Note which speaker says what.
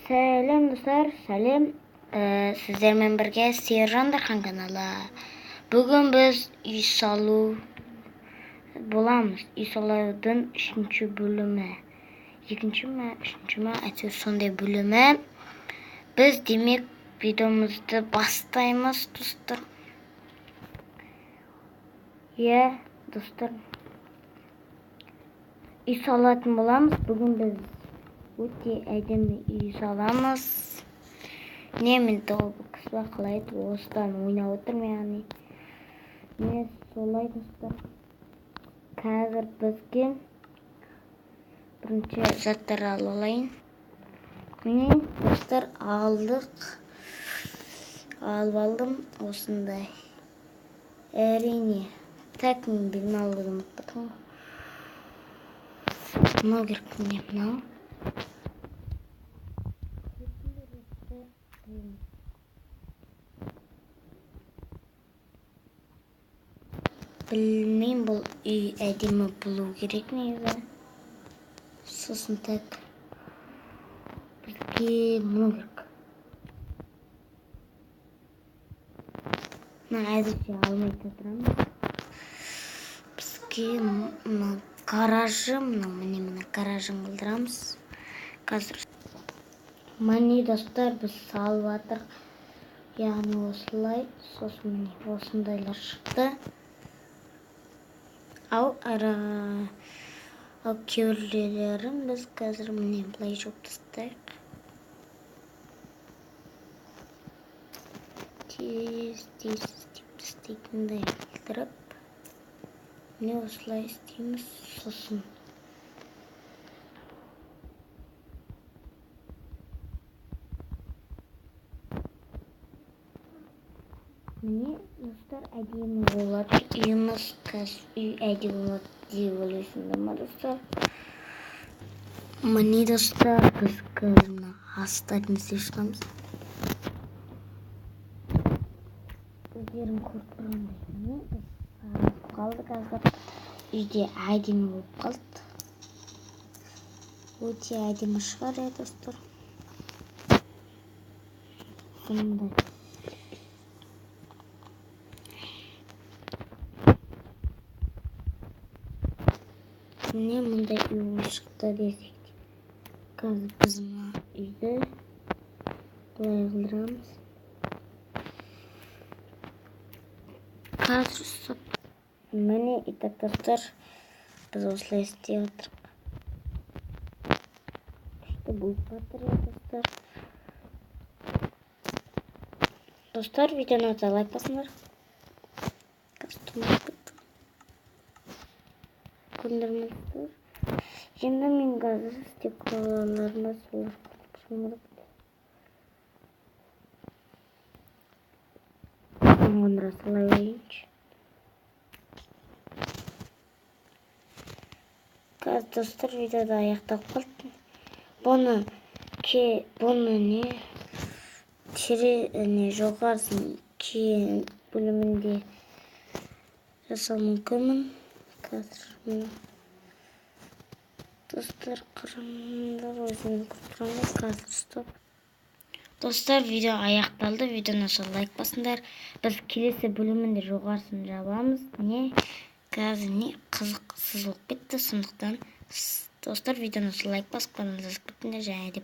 Speaker 1: Сәлем достар, сәлем. Сіздермен бірге Сержан Дархан каналы. Бүгін біз үй салу боламыз. Үй салудың 3-ші бөлімі. 2-ші ме, 3-ші ме, әйтеуір сондай бөлімі. Біз демек видеомызды бастаймыз, достар. Достар. Үй салатын боламыз. Бүгін біз өте әдемі үй саламыз. Мен толық қысба қалайды, осыдан ойнап отырмын, яғни. Міне солай, достар. Қазір бізге бірінші заттар алайын. Міне, достар, алып алдым осындай. Әрине, так мен білмалығын ұмытпадым. Мынау керек, міне мынау. Білмеймін, бұл үй әдемі болу керек негізі. Сосын так бізге мұны керек. Мына әзірше алмай тұрамыз. Бізге мұны гаражы, мына гаражын қылдырамыз. Қазір міне достар, біз салып жатыр. Яғни осылай, сосын міне осындайлар шықты. Ал кеуірлерін біз қазір міне бұлай жоқ тастайық. Тез істейтінді келтіріп, міне осылай істейміз. Сосын міне достар, әдемі болады. Үйіміз үй әдемі болады деп ойлайсыңдар ма, достар? Міне достар, біз қазір астатын істеп шығамыз. Өздерің көріп тұрғандай, біз қалды қазір. Үйде әдемі болып қалды. Өте әдемі шығар, достар. Сондай. Міне мұндай үй шықты десек. Қазір біз мына үйді бұлай қылдырамыз. Қазір ұстап. Міне итак, достар, біз осылай істеп отырық. Күшті болып жатыр, достар. Достар, видеоны лайк басыңдар. Көндірмеңіздер. Енді мен қазір істеп қалаларына солар қылып қондыра салай ойыншы. Қазір достар, видеода аяқтап қалды. Бұны жоғарысын кейін бөлімінде жасау мүмкінмін. Қазір достар, қараңдар, өзімді көріп тұрғандай. Қазір стоп. Достар, видео аяқталды. Видеоны лайк басыңдар. Біз келесі бөлімінде жоғарысын жабамыз. Қазір қызық сызылып кетті. Сондықтан достар, видеоны лайк басып қалыңыздар, және де